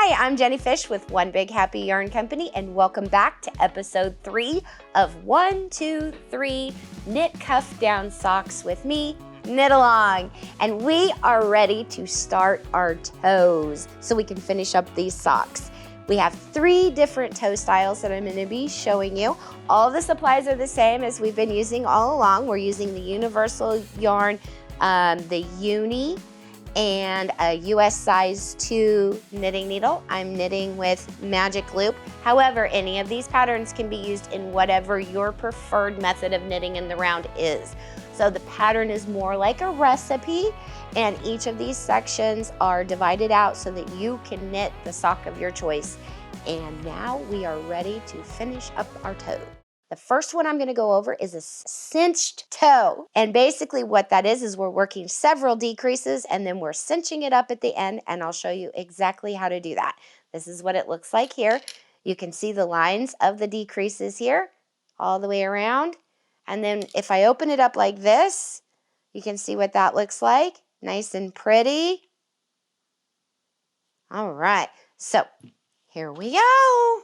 Hi, I'm Jenny Fish with One Big Happy Yarn Company, and welcome back to episode 3 of 1, 2, 3 Knit Cuff Down Socks with me, Knit Along. And we are ready to start our toes so we can finish up these socks. We have 3 different toe styles that I'm going to be showing you. All the supplies are the same as we've been using all along. We're using the universal yarn, the Uni, and a US size 2 knitting needle. I'm knitting with Magic Loop. However, any of these patterns can be used in whatever your preferred method of knitting in the round is. So the pattern is more like a recipe, and each of these sections are divided out so that you can knit the sock of your choice. And now we are ready to finish up our toe. The first one I'm going to go over is a cinched toe. And basically what that is we're working several decreases and then we're cinching it up at the end, and I'll show you exactly how to do that. This is what it looks like here. You can see the lines of the decreases here all the way around. And then if I open it up like this, you can see what that looks like. Nice and pretty. All right, so here we go.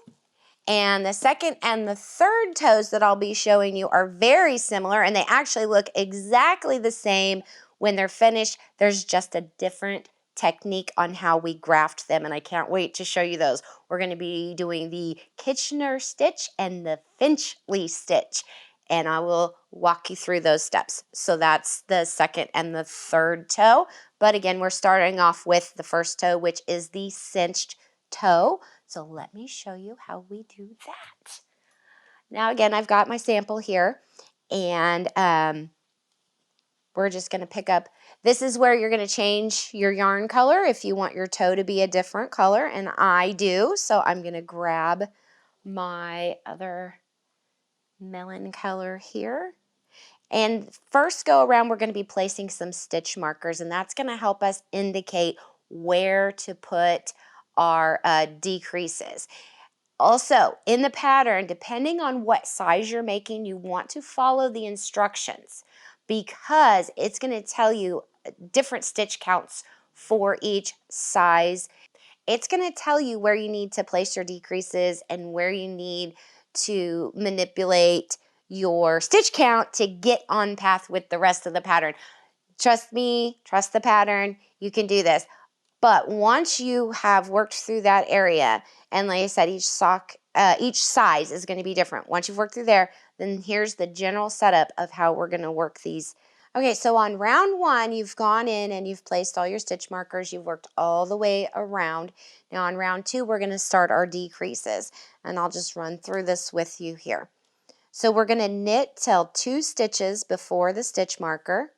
And the second and the third toes that I'll be showing you are very similar, and they actually look exactly the same when they're finished. There's just a different technique on how we graft them, and I can't wait to show you those. We're going to be doing the Kitchener stitch and the Finchley stitch, and I will walk you through those steps. So that's the second and the third toe. But again, we're starting off with the first toe, which is the cinched toe. So let me show you how we do that. Now again, I've got my sample here, and we're just going to pick up. This is where you're going to change your yarn color if you want your toe to be a different color, and I do. So I'm going to grab my other melon color here. And first go around, we're going to be placing some stitch markers, and that's going to help us indicate where to put our decreases. Also, in the pattern, depending on what size you're making, you want to follow the instructions because it's going to tell you different stitch counts for each size. It's going to tell you where you need to place your decreases and where you need to manipulate your stitch count to get on path with the rest of the pattern. Trust me, trust the pattern, you can do this. But once you have worked through that area, and like I said, each size is going to be different. Once you've worked through there, then here's the general setup of how we're going to work these. Okay, so on round 1, you've gone in and you've placed all your stitch markers. You've worked all the way around. Now on round 2, we're going to start our decreases, and I'll just run through this with you here. So we're going to knit till 2 stitches before the stitch marker.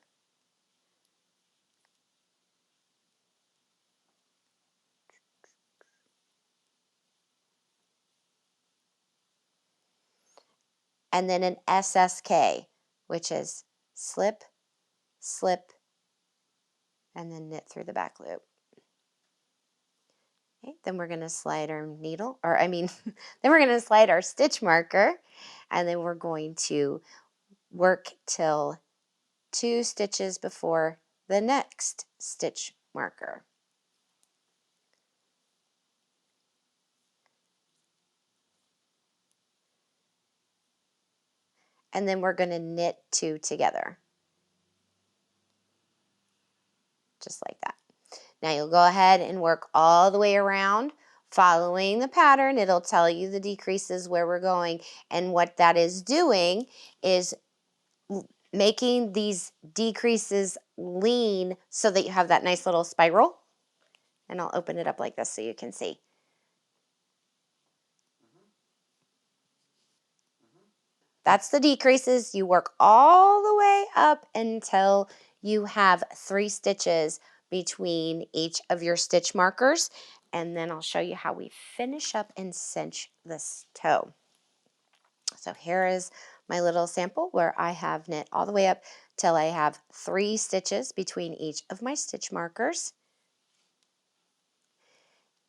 And then an SSK, which is slip, slip, and then knit through the back loop. Okay, then we're going to slide our needle, then we're going to slide our stitch marker, and then we're going to work till 2 stitches before the next stitch marker. And then we're going to knit 2 together. Just like that. Now you'll go ahead and work all the way around. Following the pattern, it'll tell you the decreases where we're going, and what that is doing is making these decreases lean so that you have that nice little spiral. And I'll open it up like this so you can see. That's the decreases. You work all the way up until you have 3 stitches between each of your stitch markers, and then I'll show you how we finish up and cinch this toe. So here is my little sample where I have knit all the way up till I have 3 stitches between each of my stitch markers.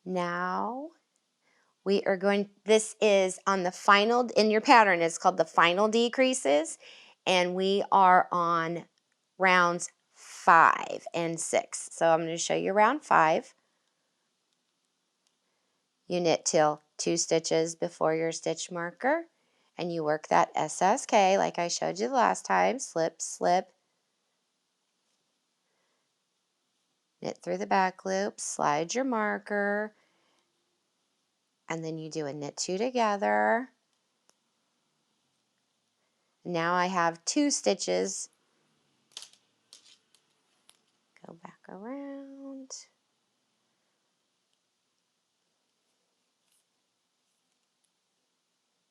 Now we are going, this is on the final, in your pattern, it's called the final decreases, and we are on rounds 5 and 6. So I'm going to show you round 5. You knit till 2 stitches before your stitch marker, and you work that SSK like I showed you the last time. Slip, slip, knit through the back loop, slide your marker, and then you do a knit 2 together. Now I have 2 stitches. Go back around.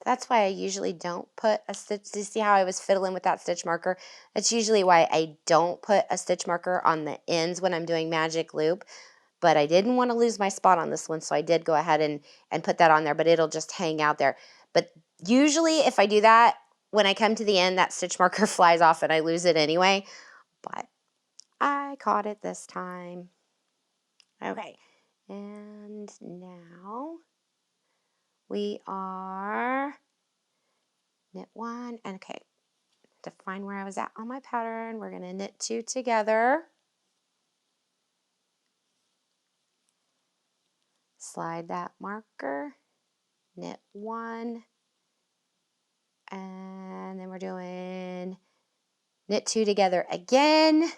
That's why I usually don't put a stitch. Do you see how I was fiddling with that stitch marker? That's usually why I don't put a stitch marker on the ends when I'm doing magic loop. But I didn't want to lose my spot on this one, so I did go ahead and put that on there, but it'll just hang out there. But usually if I do that, when I come to the end, that stitch marker flies off and I lose it anyway. But I caught it this time. Okay, and now we are knit 1, and okay, to find where I was at on my pattern, we're going to knit 2 together. Slide that marker, knit 1, and then we're doing knit 2 together again.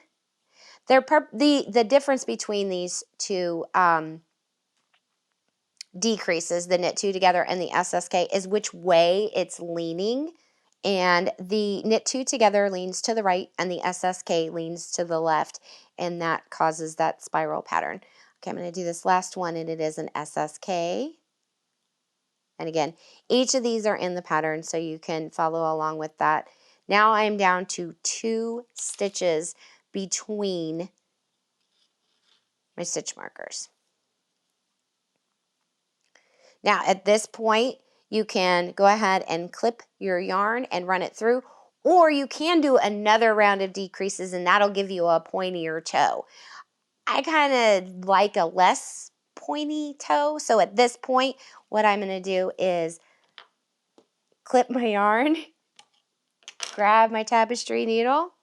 The difference between these two decreases, the knit 2 together and the SSK, is which way it's leaning. And the knit 2 together leans to the right and the SSK leans to the left, and that causes that spiral pattern. Okay, I'm going to do this last one, and it is an SSK. And again, each of these are in the pattern, so you can follow along with that. Now I'm down to 2 stitches between my stitch markers. Now at this point, you can go ahead and clip your yarn and run it through, or you can do another round of decreases and that'll give you a pointier toe. I kind of like a less pointy toe, so at this point, what I'm going to do is clip my yarn, grab my tapestry needle,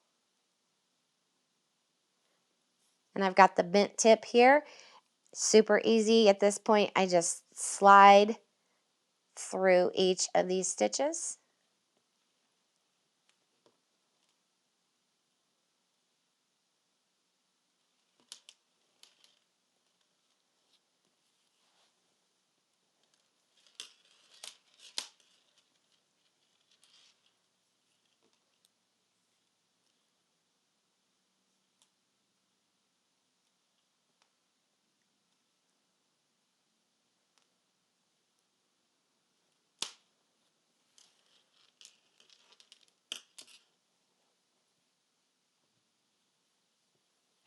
and I've got the bent tip here. Super easy at this point. I just slide through each of these stitches.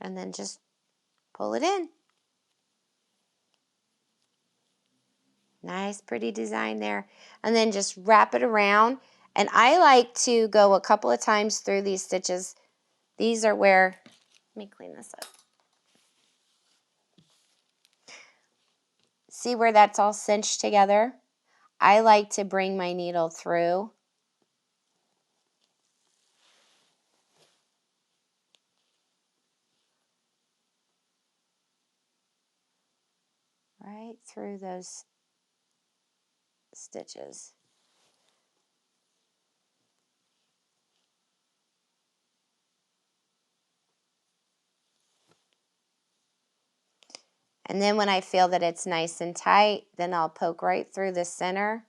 And then just pull it in. Nice, pretty design there. And then just wrap it around. And I like to go a couple of times through these stitches. These are where, let me clean this up. See where that's all cinched together? I like to bring my needle through. Right through those stitches. And then when I feel that it's nice and tight, then I'll poke right through the center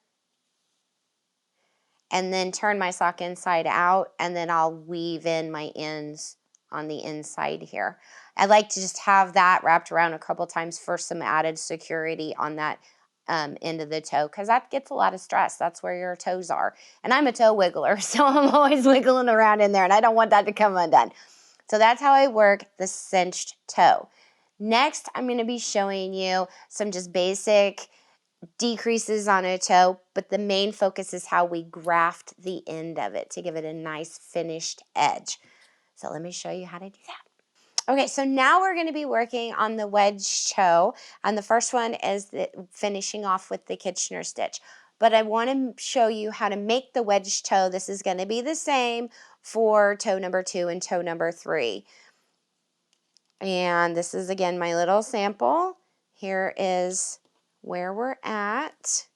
and then turn my sock inside out, and then I'll weave in my ends on the inside here. I like to just have that wrapped around a couple times for some added security on that end of the toe, because that gets a lot of stress. That's where your toes are. And I'm a toe wiggler, so I'm always wiggling around in there, and I don't want that to come undone. So that's how I work the cinched toe. Next, I'm going to be showing you some just basic decreases on a toe, but the main focus is how we graft the end of it to give it a nice finished edge. So let me show you how to do that. Okay, so now we're going to be working on the wedge toe, and the first one is finishing off with the Kitchener stitch. But I want to show you how to make the wedge toe. This is going to be the same for toe number 2 and toe number 3. And this is, again, my little sample. Here is where we're at,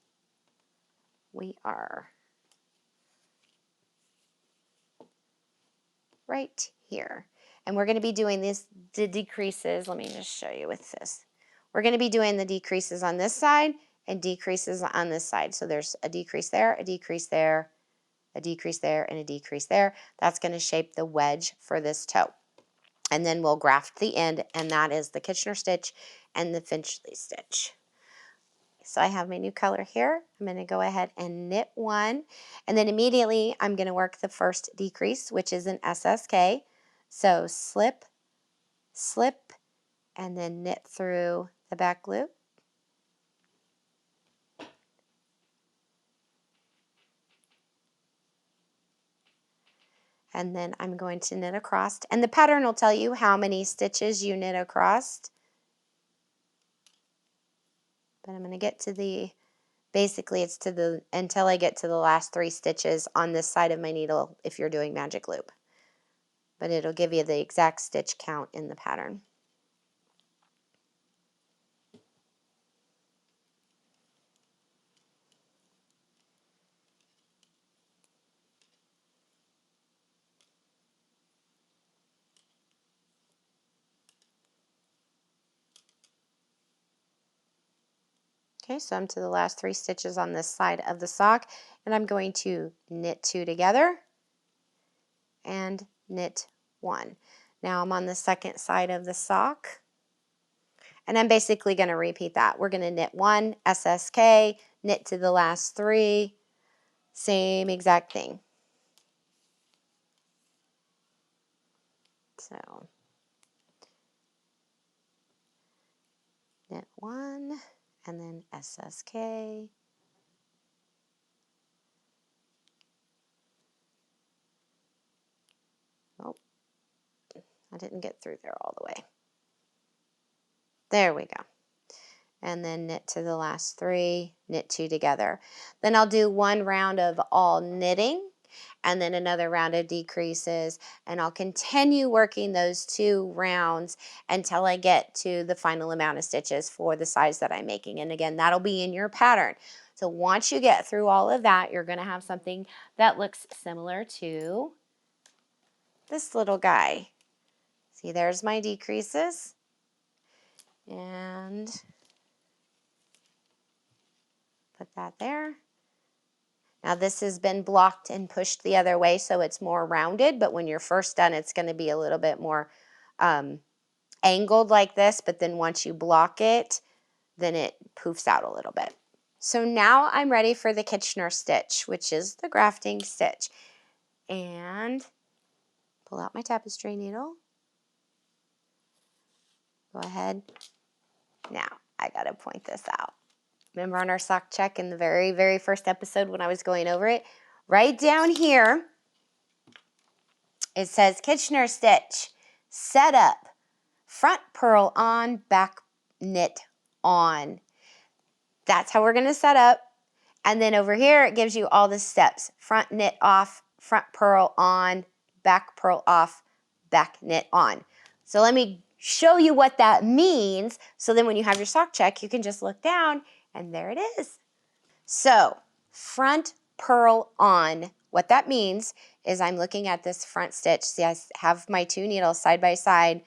we are right here. And we're going to be doing the decreases. Let me just show you with this. We're going to be doing the decreases on this side and decreases on this side. So there's a decrease there, a decrease there, a decrease there, and a decrease there. That's going to shape the wedge for this toe. And then we'll graft the end, and that is the Kitchener stitch and the Finchley stitch. So I have my new color here. I'm going to go ahead and knit one, and then immediately I'm going to work the first decrease, which is an SSK. So slip, slip, and then knit through the back loop. And then I'm going to knit across, and the pattern will tell you how many stitches you knit across. But I'm going to get to the, basically it's to the, until I get to the last 3 stitches on this side of my needle if you're doing magic loop. But it'll give you the exact stitch count in the pattern. Okay, so I'm to the last 3 stitches on this side of the sock, and I'm going to knit 2 together and knit 1. Now I'm on the second side of the sock, and I'm basically going to repeat that. We're going to knit 1, SSK, knit to the last 3, same exact thing. So knit 1 and then SSK. Oh, I didn't get through there all the way. There we go. And then knit to the last 3, knit 2 together. Then I'll do 1 round of all knitting and then another round of decreases, and I'll continue working those 2 rounds until I get to the final amount of stitches for the size that I'm making. And again, that'll be in your pattern. So once you get through all of that, you're going to have something that looks similar to this little guy. See, there's my decreases. And put that there. Now this has been blocked and pushed the other way, so it's more rounded, but when you're first done, it's going to be a little bit more angled like this, but then once you block it, then it poofs out a little bit. So now I'm ready for the Kitchener stitch, which is the grafting stitch. And pull out my tapestry needle. Go ahead. Now, I got to point this out. Remember on our sock check in the very, very first episode when I was going over it? Right down here, it says Kitchener stitch, set up, front purl on, back knit on. That's how we're going to set up. And then over here, it gives you all the steps. Front knit off, front purl on, back purl off, back knit on. So let me show you what that means. So then when you have your sock check, you can just look down and there it is. So front purl on, what that means is I'm looking at this front stitch. See, I have my 2 needles side by side.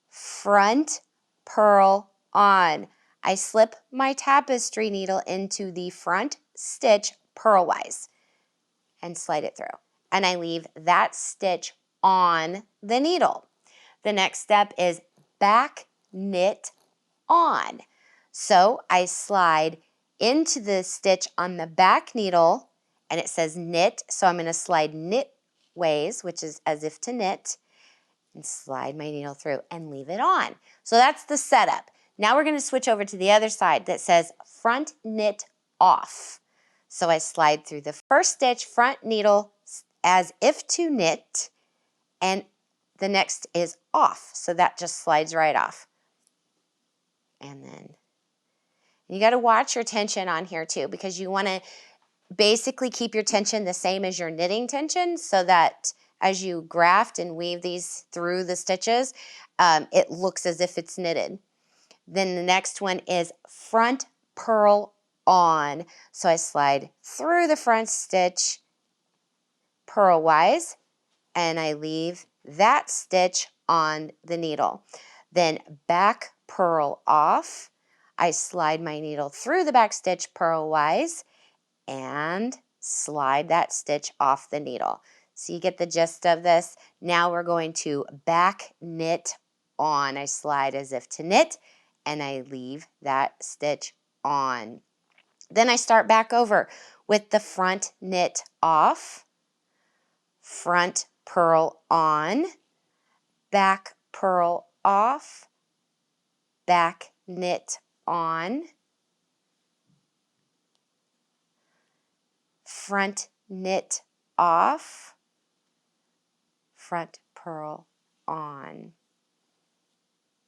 Front purl on. I slip my tapestry needle into the front stitch purlwise and slide it through. And I leave that stitch on the needle. The next step is back knit on. So I slide into the stitch on the back needle, and it says knit, so I'm going to slide knit ways, which is as if to knit, and slide my needle through and leave it on. So that's the setup. Now we're going to switch over to the other side that says front knit off. So I slide through the first stitch, front needle, as if to knit, and the next is off. So that just slides right off. And then you got to watch your tension on here too, because you want to basically keep your tension the same as your knitting tension so that as you graft and weave these through the stitches, it looks as if it's knitted. Then the next one is front purl on. So I slide through the front stitch purlwise, and I leave that stitch on the needle. Then back purl off. I slide my needle through the back stitch purlwise and slide that stitch off the needle. So you get the gist of this. Now we're going to back knit on. I slide as if to knit, and I leave that stitch on. Then I start back over with the front knit off, front purl on, back purl off, back knit on, front knit off, front purl on.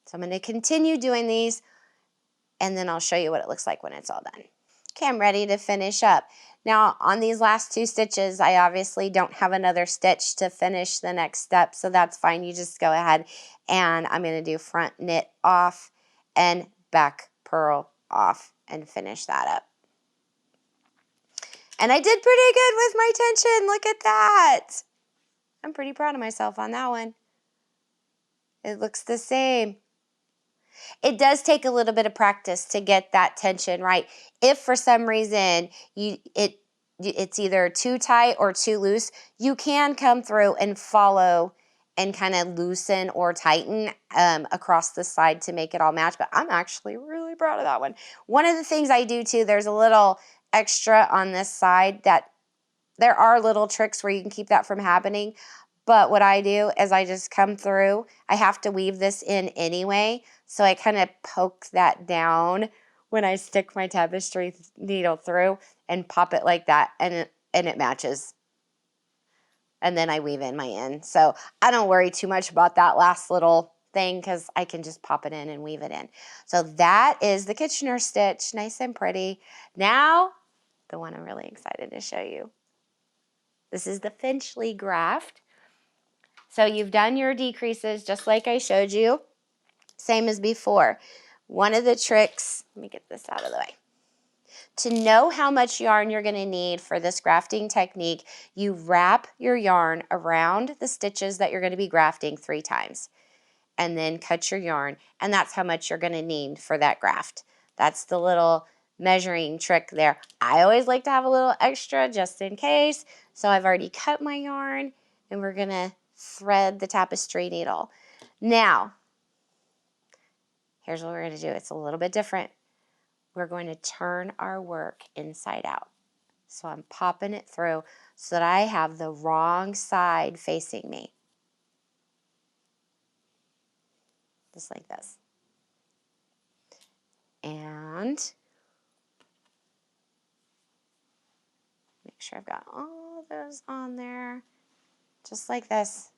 So I'm going to continue doing these, and then I'll show you what it looks like when it's all done. Okay, I'm ready to finish up. Now on these last 2 stitches, I obviously don't have another stitch to finish the next step, so that's fine. You just go ahead, and I'm going to do front knit off and back purl off and finish that up. And I did pretty good with my tension. Look at that. I'm pretty proud of myself on that one. It looks the same. It does take a little bit of practice to get that tension right. If for some reason it's either too tight or too loose, you can come through and follow and kind of loosen or tighten across the side to make it all match. But I'm actually really proud of that one. One of the things I do too, there's a little extra on this side that there are little tricks where you can keep that from happening. But what I do is I just come through. I have to weave this in anyway, so I kind of poke that down when I stick my tapestry needle through and pop it like that, and it matches. And then I weave in my end. So I don't worry too much about that last little thing because I can just pop it in and weave it in. So that is the Kitchener stitch, nice and pretty. Now, the one I'm really excited to show you. This is the Finchley Graft. So you've done your decreases just like I showed you, same as before. One of the tricks, let me get this out of the way. To know how much yarn you're going to need for this grafting technique, you wrap your yarn around the stitches that you're going to be grafting 3 times and then cut your yarn, and that's how much you're going to need for that graft. That's the little measuring trick there. I always like to have a little extra just in case, so I've already cut my yarn, and we're going to thread the tapestry needle. Now, here's what we're going to do. It's a little bit different. We're going to turn our work inside out. So I'm popping it through so that I have the wrong side facing me. Just like this. And make sure I've got all those on there. Just like this.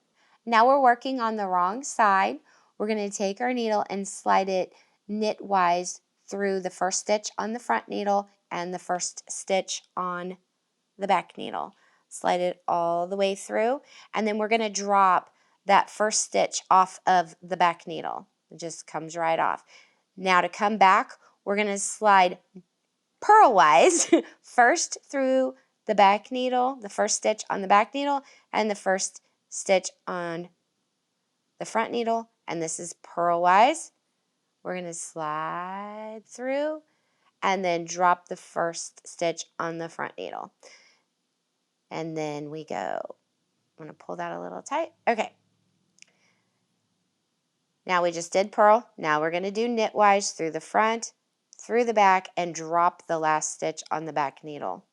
Now we're working on the wrong side. We're going to take our needle and slide it knitwise through the first stitch on the front needle and the first stitch on the back needle. Slide it all the way through, and then we're going to drop that first stitch off of the back needle. It just comes right off. Now to come back, we're going to slide purlwise first through the back needle, the first stitch on the back needle, and the first stitch on the front needle, and this is purlwise. We're going to slide through and then drop the first stitch on the front needle. And then we go, I'm going to pull that a little tight. Okay. Now we just did purl. Now we're going to do knitwise through the front, through the back, and drop the last stitch on the back needle.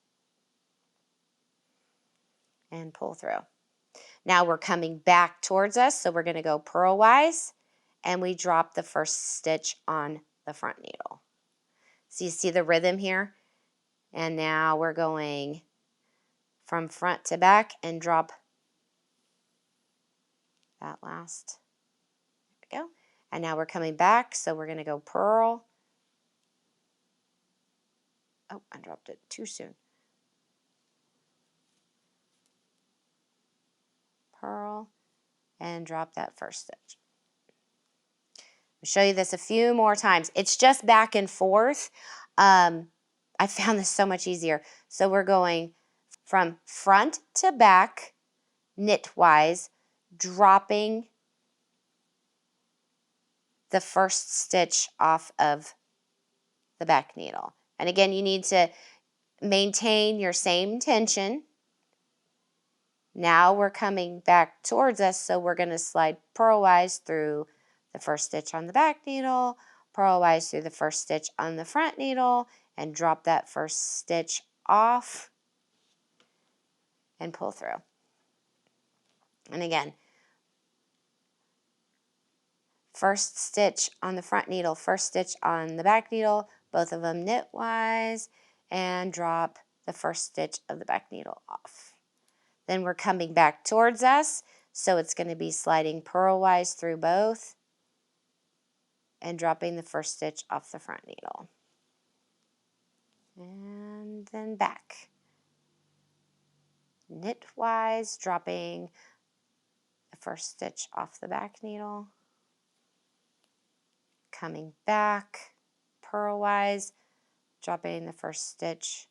And pull through. Now we're coming back towards us, so we're going to go purlwise, and we drop the first stitch on the front needle. So you see the rhythm here? And now we're going from front to back and drop that last. There we go. And now we're coming back, so we're going to go purl. Oh, I dropped it too soon. Purl and drop that first stitch. I'll show you this a few more times. It's just back and forth. I found this so much easier. So we're going from front to back, knitwise, dropping the first stitch off of the back needle. And again, you need to maintain your same tension. Now we're coming back towards us, so we're going to slide purlwise through the first stitch on the back needle, purlwise through the first stitch on the front needle, and drop that first stitch off and pull through. And again, first stitch on the front needle, first stitch on the back needle, both of them knitwise, and drop the first stitch of the back needle off. Then we're coming back towards us, so it's going to be sliding purlwise through both and dropping the first stitch off the front needle. And then back. Knitwise, dropping the first stitch off the back needle. Coming back, purlwise, dropping the first stitch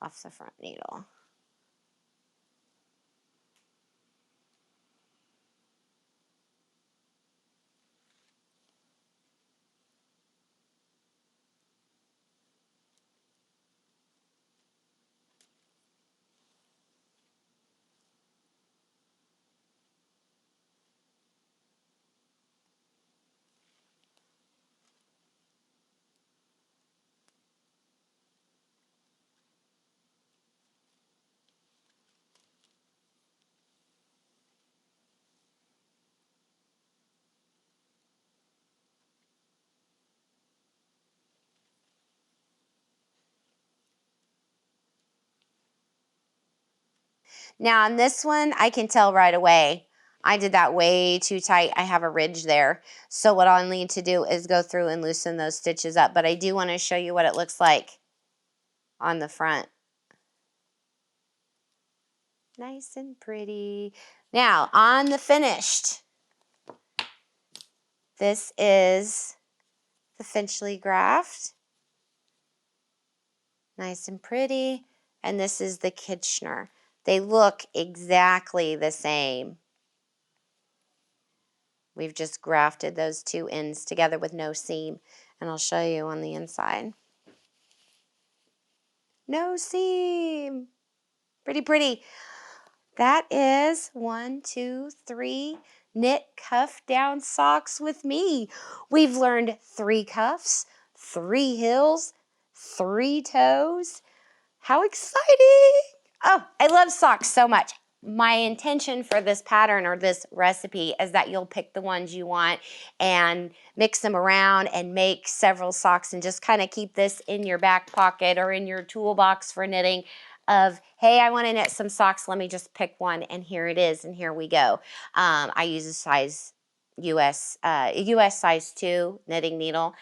off the front needle. Now on this one, I can tell right away, I did that way too tight. I have a ridge there. So what I'll need to do is go through and loosen those stitches up. But I do want to show you what it looks like on the front. Nice and pretty. Now on the finished, this is the Finchley Graft. Nice and pretty. And this is the Kitchener. They look exactly the same. We've just grafted those two ends together with no seam. And I'll show you on the inside. No seam. Pretty, pretty. That is 1, 2, 3 knit cuff down socks with me. We've learned 3 cuffs, 3 heels, 3 toes. How exciting! Oh, I love socks so much. My intention for this pattern or this recipe is that you'll pick the ones you want and mix them around and make several socks and just kind of keep this in your back pocket or in your toolbox for knitting of, hey, I want to knit some socks. Let me just pick one, and here it is, and here we go. I use a size US size 2 knitting needle.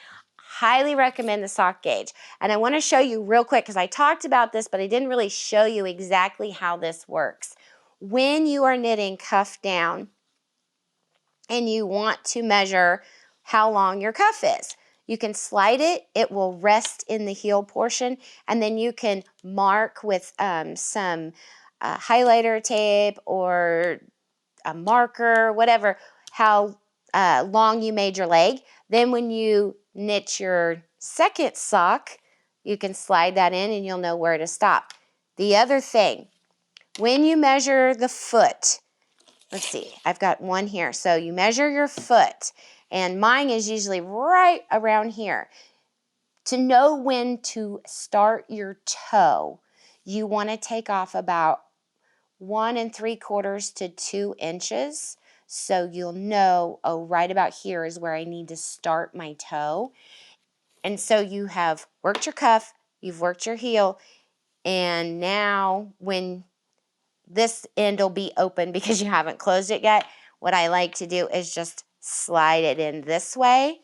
Highly recommend the sock gauge. And I want to show you real quick because I talked about this, but I didn't really show you exactly how this works. When you are knitting cuff down and you want to measure how long your cuff is, you can slide it. It will rest in the heel portion, and then you can mark with some highlighter tape or a marker, whatever, how long you made your leg. Then when you knit your second sock, you can slide that in and you'll know where to stop. The other thing, when you measure the foot, let's see, I've got one here. So you measure your foot, and mine is usually right around here. To know when to start your toe, you want to take off about 1 3/4 to 2 inches. So you'll know, oh, right about here is where I need to start my toe. And so you have worked your cuff, you've worked your heel, and now when this end will be open because you haven't closed it yet, what I like to do is just slide it in this way,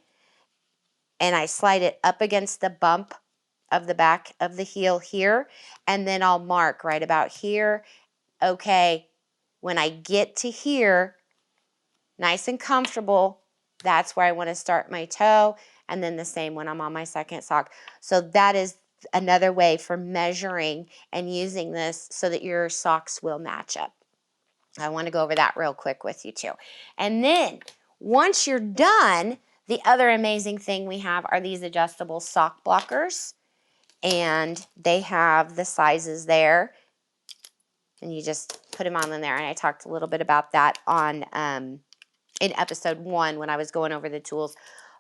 and I slide it up against the bump of the back of the heel here, and then I'll mark right about here. Okay, when I get to here, nice and comfortable, that's where I want to start my toe, and then the same when I'm on my second sock. So that is another way for measuring and using this so that your socks will match up. I want to go over that real quick with you too. And then once you're done, the other amazing thing we have are these adjustable sock blockers, and they have the sizes there, and you just put them on in there. And I talked a little bit about that on in episode 1 when I was going over the tools,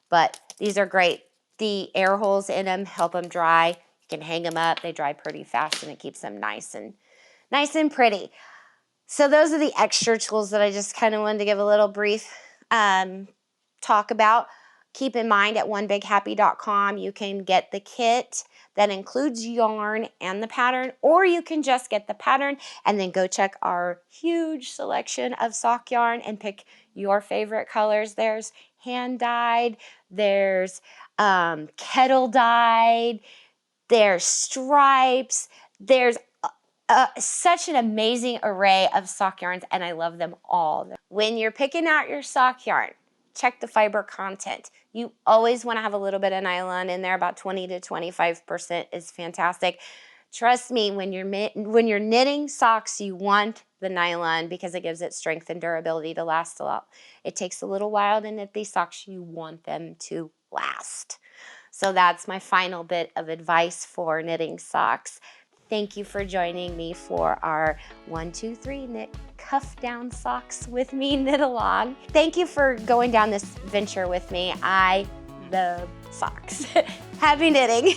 but these are great. The air holes in them help them dry. You can hang them up. They dry pretty fast, and it keeps them nice and pretty. So those are the extra tools that I just kind of wanted to give a little brief talk about. Keep in mind at onebighappy.com you can get the kit that includes yarn and the pattern, or you can just get the pattern and then go check our huge selection of sock yarn and pick your favorite colors. There's hand dyed, there's kettle dyed, there's stripes, there's such an amazing array of sock yarns, and I love them all. When you're picking out your sock yarn, check the fiber content. You always want to have a little bit of nylon in there. About 20 to 25% is fantastic. Trust me, when you're knitting socks, you want the nylon because it gives it strength and durability to last a lot. It takes a little while to knit these socks. You want them to last. So that's my final bit of advice for knitting socks. Thank you for joining me for our 1, 2, 3 knit cuff down socks with me knit along. Thank you for going down this venture with me. I love socks. Happy knitting.